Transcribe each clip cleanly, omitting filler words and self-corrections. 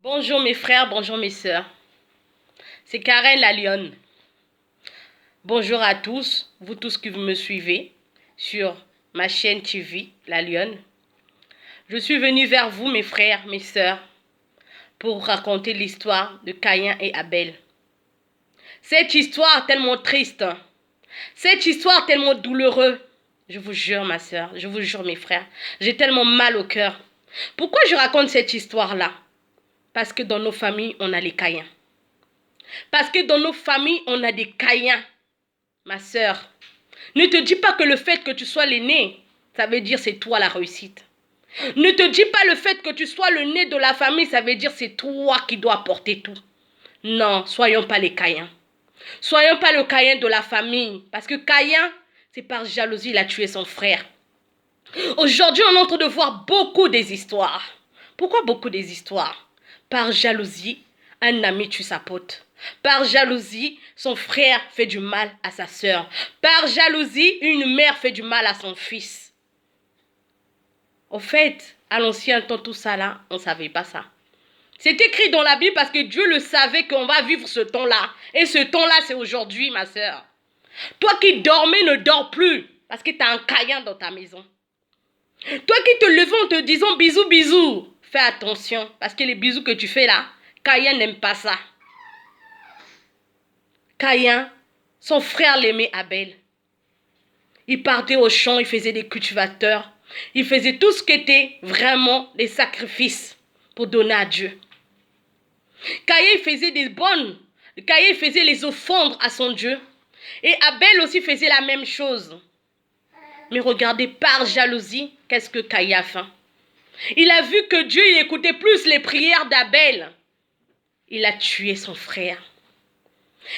Bonjour mes frères, bonjour mes sœurs. C'est Karen la Lionne. Bonjour à tous, vous tous qui me suivez sur ma chaîne TV La Lionne. Je suis venue vers vous mes frères, mes sœurs, pour vous raconter l'histoire de Caïn et Abel. Cette histoire tellement triste, cette histoire tellement douloureuse. Je vous jure ma sœur, je vous jure mes frères, j'ai tellement mal au cœur. Pourquoi je raconte cette histoire-là? Parce que dans nos familles, on a les Caïns. Parce que dans nos familles, on a des Caïns. Ma sœur, ne te dis pas que le fait que tu sois l'aîné, ça veut dire c'est toi la réussite. Ne te dis pas le fait que tu sois le nez de la famille, ça veut dire c'est toi qui dois apporter tout. Non, soyons pas les Caïns. Soyons pas le Caïn de la famille. Parce que Caïn, c'est par jalousie, il a tué son frère. Aujourd'hui, on est en train de voir beaucoup des histoires. Pourquoi beaucoup des histoires? Par jalousie, un ami tue sa pote. Par jalousie, son frère fait du mal à sa sœur. Par jalousie, une mère fait du mal à son fils. Au fait, à l'ancien temps, tout ça là, on ne savait pas ça. C'est écrit dans la Bible parce que Dieu le savait qu'on va vivre ce temps-là. Et ce temps-là, c'est aujourd'hui, ma sœur. Toi qui dormais, ne dors plus parce que tu as un Caïn dans ta maison. Toi qui te levais en te disant bisous, bisous, fais attention parce que les bisous que tu fais là, Caïn n'aime pas ça. Caïn, son frère l'aimait Abel. Il partait au champ, il faisait des cultivateurs. Il faisait tout ce qui était vraiment des sacrifices pour donner à Dieu. Caïn faisait des bonnes. Caïn faisait les offrandes à son Dieu. Et Abel aussi faisait la même chose. Mais regardez, par jalousie, qu'est-ce que Caïn a fait? Il a vu que Dieu il écoutait plus les prières d'Abel. Il a tué son frère.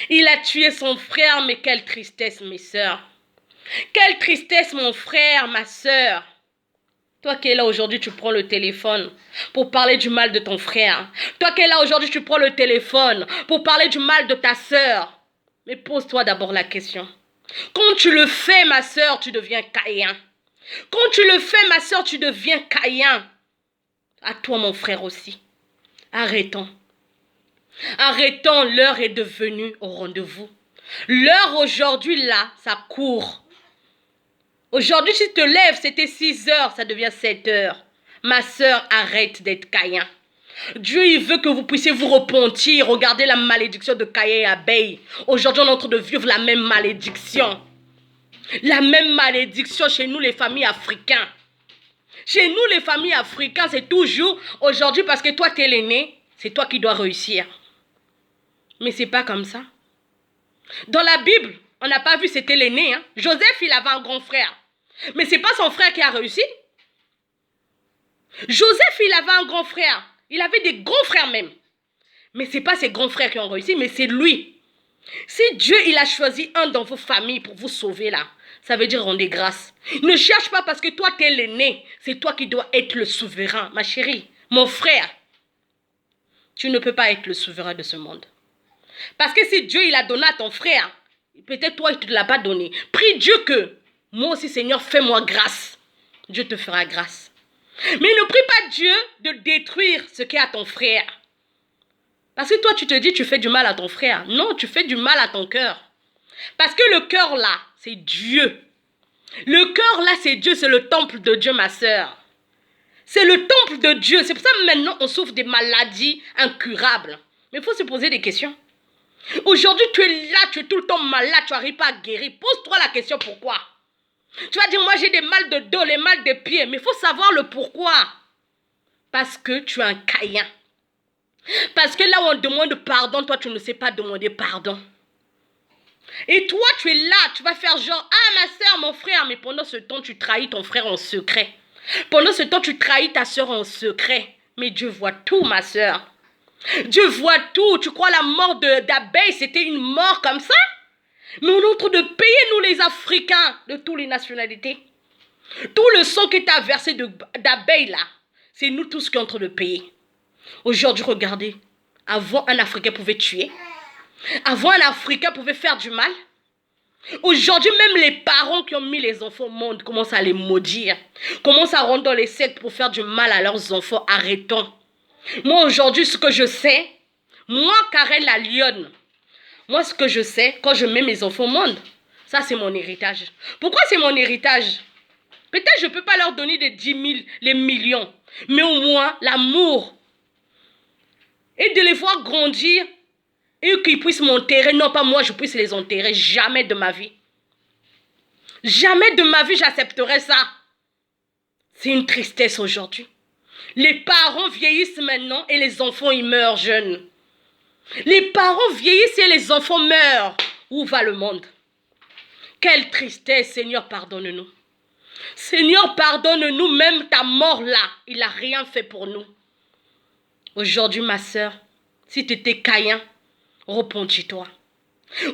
Il a tué son frère, mais quelle tristesse, mes sœurs. Quelle tristesse, mon frère, ma sœur. Toi qui es là aujourd'hui, tu prends le téléphone pour parler du mal de ton frère. Toi qui es là aujourd'hui, tu prends le téléphone pour parler du mal de ta sœur. Mais pose-toi d'abord la question. Quand tu le fais, ma sœur, tu deviens Caïn. Quand tu le fais, ma sœur, tu deviens Caïn. À toi, mon frère aussi. Arrêtons. Arrêtons, l'heure est devenue au rendez-vous. L'heure aujourd'hui, là, ça court. Aujourd'hui, si tu te lèves, c'était 6 heures, ça devient 7 heures. Ma sœur, arrête d'être Caïn. Dieu, il veut que vous puissiez vous repentir. Regardez la malédiction de Caïn et Abel. Aujourd'hui, on est en train de vivre la même malédiction. La même malédiction chez nous, les familles africaines. Chez nous, les familles africaines, c'est toujours aujourd'hui parce que toi, tu es l'aîné, c'est toi qui dois réussir. Mais c'est pas comme ça. Dans la Bible, on n'a pas vu c'était l'aîné. Hein? Joseph, il avait un grand frère. Mais c'est pas son frère qui a réussi. Joseph, il avait un grand frère. Il avait des grands frères même. Mais c'est pas ses grands frères qui ont réussi, mais c'est lui. Si Dieu, il a choisi un dans vos familles pour vous sauver là, ça veut dire rendez grâce. Ne cherche pas parce que toi, tu es l'aîné. C'est toi qui dois être le souverain, ma chérie, mon frère. Tu ne peux pas être le souverain de ce monde. Parce que si Dieu, il a donné à ton frère, peut-être toi, il ne te l'a pas donné. Prie Dieu que, moi aussi, Seigneur, fais-moi grâce. Dieu te fera grâce. Mais ne prie pas Dieu de détruire ce qu'est à ton frère. Parce que toi, tu te dis, tu fais du mal à ton frère. Non, tu fais du mal à ton cœur. Parce que le cœur là, c'est Dieu. Le cœur là, c'est Dieu, c'est le temple de Dieu, ma sœur. C'est le temple de Dieu. C'est pour ça que maintenant, on souffre des maladies incurables. Mais il faut se poser des questions. Aujourd'hui, tu es là, tu es tout le temps malade, tu n'arrives pas à guérir. Pose-toi la question pourquoi. Tu vas dire, moi j'ai des mal de dos, les mal de pieds. Mais il faut savoir le pourquoi. Parce que tu es un Caïn. Parce que là où on demande pardon, toi tu ne sais pas demander pardon. Et toi tu es là, tu vas faire genre, ah ma soeur, mon frère. Mais pendant ce temps, tu trahis ton frère en secret. Pendant ce temps, tu trahis ta soeur en secret. Mais Dieu voit tout, ma soeur. Dieu voit tout. Tu crois la mort d'Abel, c'était une mort comme ça? Mais on est en train de payer, nous les Africains, de toutes les nationalités. Tout le sang qui t'a versé d'Abel là, c'est nous tous qui sommes en train de payer. Aujourd'hui, regardez. Avant, un Africain pouvait tuer. Avant, un Africain pouvait faire du mal. Aujourd'hui, même les parents qui ont mis les enfants au monde commencent à les maudire. Commencent à rendre dans les sectes pour faire du mal à leurs enfants. Arrêtons. Moi, aujourd'hui, ce que je sais, moi, Karen la lionne, moi, ce que je sais, quand je mets mes enfants au monde, ça, c'est mon héritage. Pourquoi c'est mon héritage? Peut-être je ne peux pas leur donner des 10 000, les millions, mais au moins l'amour. Et de les voir grandir et qu'ils puissent m'enterrer. Non, pas moi, je puisse les enterrer. Jamais de ma vie. Jamais de ma vie, j'accepterai ça. C'est une tristesse aujourd'hui. Les parents vieillissent maintenant et les enfants, ils meurent jeunes. Les parents vieillissent et les enfants meurent. Où va le monde? Quelle tristesse, Seigneur, pardonne-nous. Seigneur, pardonne-nous, même ta mort là, il n'a rien fait pour nous. Aujourd'hui, ma soeur, si tu étais Caïn, repentis-toi.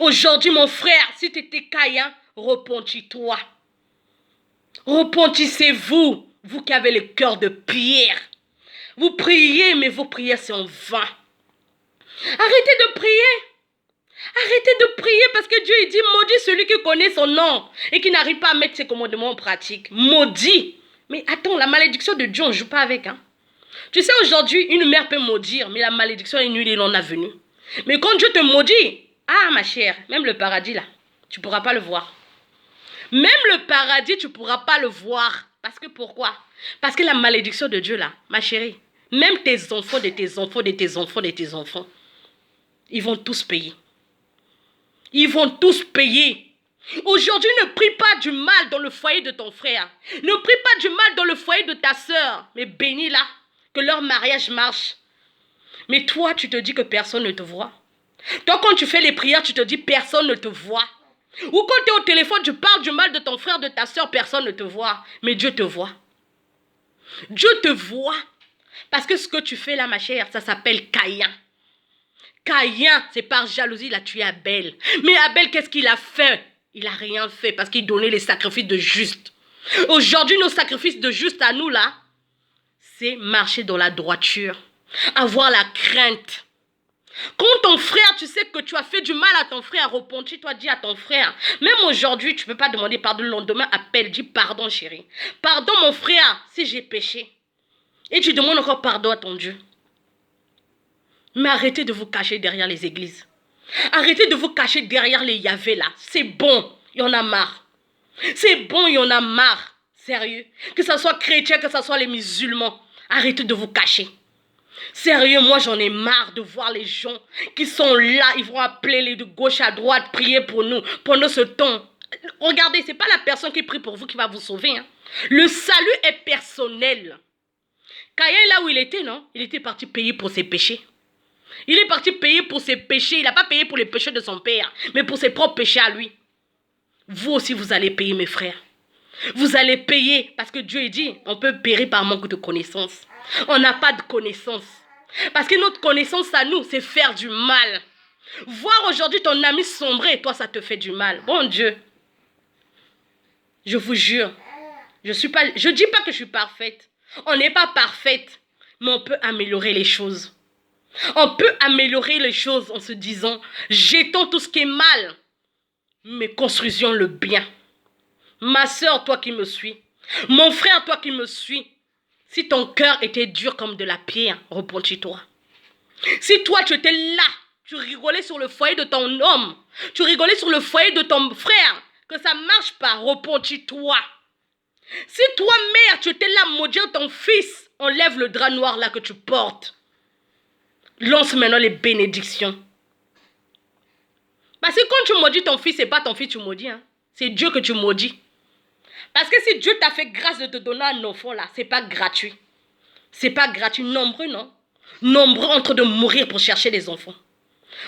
Aujourd'hui, mon frère, si tu étais Caïn, repentis-toi. Repentissez-vous, vous qui avez le cœur de pierre. Vous priez, mais vos prières sont en vain. Arrêtez de prier. Arrêtez de prier parce que Dieu il dit maudit celui qui connaît son nom et qui n'arrive pas à mettre ses commandements en pratique. Maudit. Mais attends, la malédiction de Dieu, on ne joue pas avec. Hein? Tu sais, aujourd'hui, une mère peut maudire, mais la malédiction est nulle et non avenue. Mais quand Dieu te maudit, ah ma chère, même le paradis là, tu ne pourras pas le voir. Même le paradis, tu ne pourras pas le voir. Parce que pourquoi? Parce que la malédiction de Dieu là, ma chérie, même tes enfants, de tes enfants, de tes enfants, de tes enfants, ils vont tous payer. Ils vont tous payer. Aujourd'hui, ne prie pas du mal dans le foyer de ton frère. Ne prie pas du mal dans le foyer de ta soeur. Mais bénis-la, que leur mariage marche. Mais toi, tu te dis que personne ne te voit. Toi, quand tu fais les prières, tu te dis personne ne te voit. Ou quand tu es au téléphone, tu parles du mal de ton frère, de ta soeur, personne ne te voit. Mais Dieu te voit. Dieu te voit. Parce que ce que tu fais là, ma chère, ça s'appelle Caïn. Caïn, c'est par jalousie, il a tué Abel. Mais Abel, qu'est-ce qu'il a fait? Il n'a rien fait parce qu'il donnait les sacrifices de juste. Aujourd'hui, nos sacrifices de juste à nous, là, c'est marcher dans la droiture. Avoir la crainte. Quand ton frère, tu sais que tu as fait du mal à ton frère, repentis-toi, dis à ton frère. Même aujourd'hui, tu ne peux pas demander pardon. Le lendemain, appelle, dis pardon, chérie. Pardon, mon frère, si j'ai péché. Et tu demandes encore pardon à ton Dieu. Mais arrêtez de vous cacher derrière les églises. Arrêtez de vous cacher derrière les Yahvé là. C'est bon, il y en a marre. C'est bon, il y en a marre. Sérieux. Que ce soit chrétien, que ce soit les musulmans. Arrêtez de vous cacher. Sérieux, moi j'en ai marre de voir les gens qui sont là. Ils vont appeler les de gauche à droite, prier pour nous pendant ce temps. Regardez, ce n'est pas la personne qui prie pour vous qui va vous sauver. Hein. Le salut est personnel. Caïn, là où il était, non? Il était parti payer pour ses péchés. Il est parti payer pour ses péchés. Il n'a pas payé pour les péchés de son père, mais pour ses propres péchés à lui. Vous aussi, vous allez payer, mes frères. Vous allez payer parce que Dieu dit, on peut périr par manque de connaissance. On n'a pas de connaissance. Parce que notre connaissance à nous, c'est faire du mal. Voir aujourd'hui ton ami sombrer, toi, ça te fait du mal. Bon Dieu, je vous jure, je dis pas que je suis parfaite. On n'est pas parfaite, mais on peut améliorer les choses. On peut améliorer les choses en se disant, jetons tout ce qui est mal, mais construisons le bien. Ma soeur, toi qui me suis, mon frère, toi qui me suis, si ton cœur était dur comme de la pierre, repentis-toi. Si toi, tu étais là, tu rigolais sur le foyer de ton homme, tu rigolais sur le foyer de ton frère, que ça ne marche pas, repentis-toi. Si toi, mère, tu étais là à maudire ton fils, enlève le drap noir là que tu portes. Lance maintenant les bénédictions. Parce que quand tu maudis ton fils, ce n'est pas ton fils que tu maudis. Hein? C'est Dieu que tu maudis. Parce que si Dieu t'a fait grâce de te donner un enfant là, ce n'est pas gratuit. Ce n'est pas gratuit. Nombreux, non? Nombreux en train de mourir pour chercher des enfants.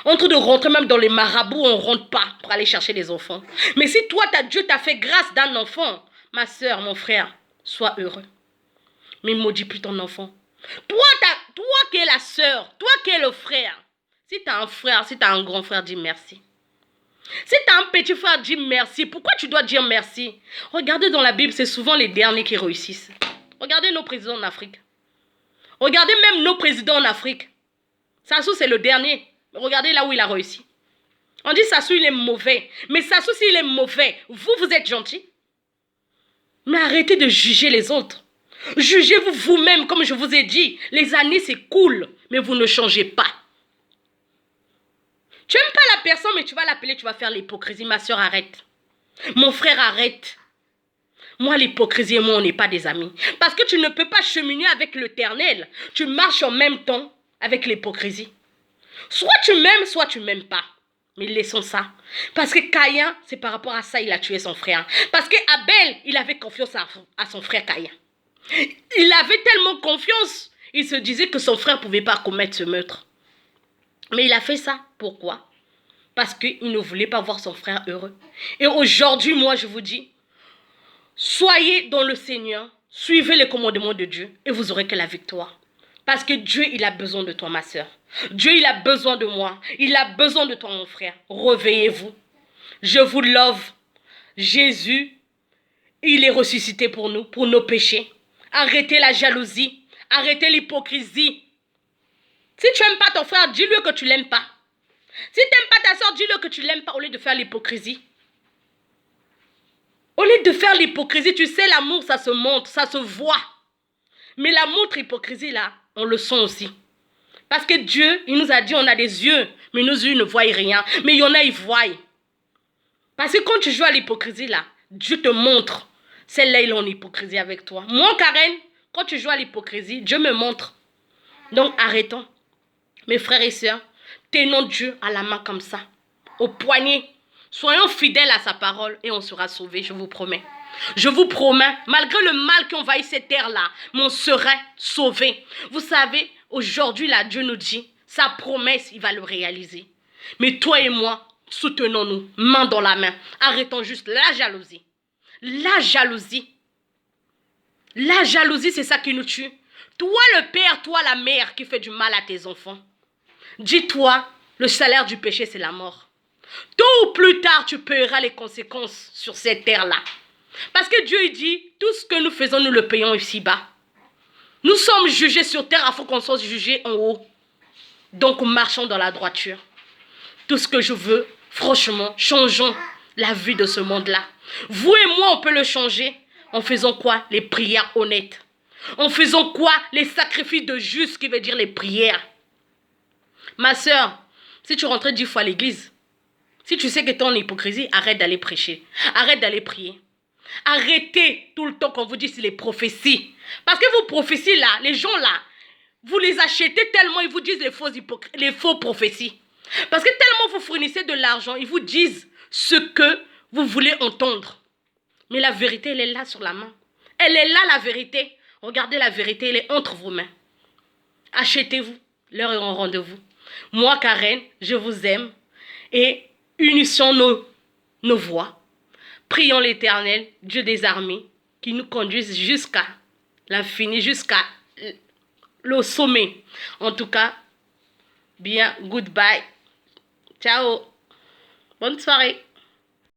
En train de rentrer même dans les marabouts, on ne rentre pas pour aller chercher des enfants. Mais si toi, Dieu t'a fait grâce d'un enfant, ma soeur, mon frère, sois heureux. Mais maudis plus ton enfant. Toi qui es la soeur, toi qui es le frère, si tu as un frère, si tu as un grand frère, dis merci. Si tu as un petit frère, dis merci. Pourquoi tu dois dire merci? Regardez dans la Bible, c'est souvent les derniers qui réussissent. Regardez nos présidents en Afrique. Regardez même nos présidents en Afrique. Sassou, c'est le dernier. Regardez là où il a réussi. On dit Sassou, il est mauvais. Mais Sassou, s'il est mauvais, vous êtes gentil. Mais arrêtez de juger les autres. Jugez-vous vous-même, comme je vous ai dit. Les années s'écoulent, mais vous ne changez pas. Tu n'aimes pas la personne, mais tu vas l'appeler, tu vas faire l'hypocrisie. Ma soeur, arrête. Mon frère, arrête. Moi, l'hypocrisie et moi, on n'est pas des amis. Parce que tu ne peux pas cheminer avec l'Éternel. Tu marches en même temps avec l'hypocrisie. Soit tu m'aimes, soit tu m'aimes pas. Mais laissons ça. Parce que Caïn, c'est par rapport à ça, il a tué son frère. Parce que Abel, il avait confiance à son frère Caïn. Il avait tellement confiance. Il se disait que son frère ne pouvait pas commettre ce meurtre. Mais il a fait ça. Pourquoi? Parce qu'il ne voulait pas voir son frère heureux. Et aujourd'hui, moi, je vous dis, soyez dans le Seigneur, suivez les commandements de Dieu et vous aurez que la victoire. Parce que Dieu, il a besoin de toi, ma soeur. Dieu, il a besoin de moi. Il a besoin de toi, mon frère. Réveillez-vous. Je vous love. Jésus, il est ressuscité pour nous, pour nos péchés. Arrêtez la jalousie. Arrêtez l'hypocrisie. Si tu n'aimes pas ton frère, dis-lui que tu ne l'aimes pas. Si tu n'aimes pas ta soeur, dis-lui que tu ne l'aimes pas au lieu de faire l'hypocrisie. Au lieu de faire l'hypocrisie, tu sais, l'amour, ça se montre, ça se voit. Mais l'amour, hypocrisie, là, on le sent aussi. Parce que Dieu, il nous a dit, on a des yeux, mais nos yeux ne voient rien. Mais il y en a, ils voient. Parce que quand tu joues à l'hypocrisie, là, Dieu te montre. Celle-là, il est en hypocrisie avec toi. Moi, Karen, quand tu joues à l'hypocrisie, Dieu me montre. Donc, arrêtons. Mes frères et sœurs, tenons Dieu à la main comme ça, au poignet. Soyons fidèles à sa parole et on sera sauvés, je vous promets. Je vous promets, malgré le mal qui envahit cette terre-là, on serait sauvés. Vous savez, aujourd'hui, là, Dieu nous dit, sa promesse, il va le réaliser. Mais toi et moi, soutenons-nous, main dans la main. Arrêtons juste la jalousie. La jalousie. La jalousie, c'est ça qui nous tue. Toi le père, toi la mère qui fait du mal à tes enfants. Dis-toi, le salaire du péché, c'est la mort. Tôt ou plus tard, tu paieras les conséquences sur cette terre-là. Parce que Dieu, il dit, tout ce que nous faisons, nous le payons ici-bas. Nous sommes jugés sur terre, il faut qu'on soit jugés en haut. Donc, marchons dans la droiture. Tout ce que je veux, franchement, changeons la vie de ce monde-là. Vous et moi, on peut le changer en faisant quoi? Les prières honnêtes. En faisant quoi? Les sacrifices de juste, qui veut dire les prières. Ma soeur, si tu rentrais 10 fois à l'église, si tu sais que tu es en hypocrisie, arrête d'aller prêcher. Arrête d'aller prier. Arrêtez tout le temps qu'on vous dit c'est les prophéties. Parce que vos prophéties là, les gens là, vous les achetez tellement, ils vous disent les faux prophéties. Parce que tellement vous fournissez de l'argent, ils vous disent ce que vous voulez entendre. Mais la vérité, elle est là sur la main. Elle est là la vérité. Regardez la vérité, elle est entre vos mains. Achetez-vous, l'heure est en rendez-vous. Moi, Karen, je vous aime. Et unissons nos voix. Prions l'Éternel, Dieu des armées, qui nous conduise jusqu'à l'infini, jusqu'à le sommet. En tout cas, bien, goodbye. Ciao. Bonne soirée.